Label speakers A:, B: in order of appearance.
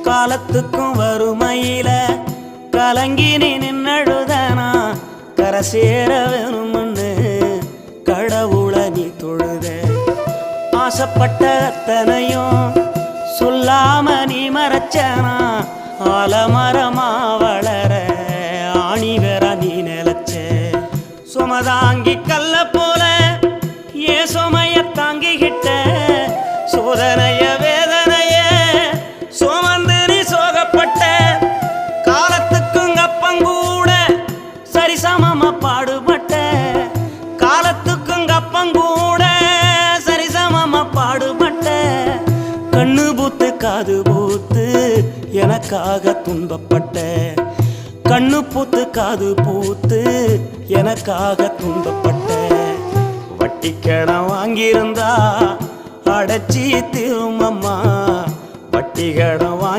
A: காலத்துக்கும் வறுமையில கலங்கி நீ நின்னழுதனா கரை சேர வேணும்னு கடவுளை நீ தொழுத ஆசைப்பட்ட அத்தனையும் சொல்லாம நீ மறைச்சனா ஆலமரமா வளர ஆணி வேற நீ நிலச்ச சுமதாங்கி கல்ல போல ஏ சுமைய தாங்கிக்கிட்ட சோதனைய வேதனைய சுமந்து நீ சோகப்பட்ட காலத்துக்கும் அப்பங்கூட சரிசமமா பாடுபட்ட காலத்துக்கும் அப்பங்கூட சரிசமமா பாடுபட்ட கண்ணு பூத்து காது பூத்து எனக்காக துன்பப்பட்ட கண்ணு பூத்து காது பூத்து எனக்காக துன்பப்பட்ட வட்டி கடன் வாங்கியிருந்தா அடைச்சி திரும்பம்மா வட்டி கடன் வாங்கி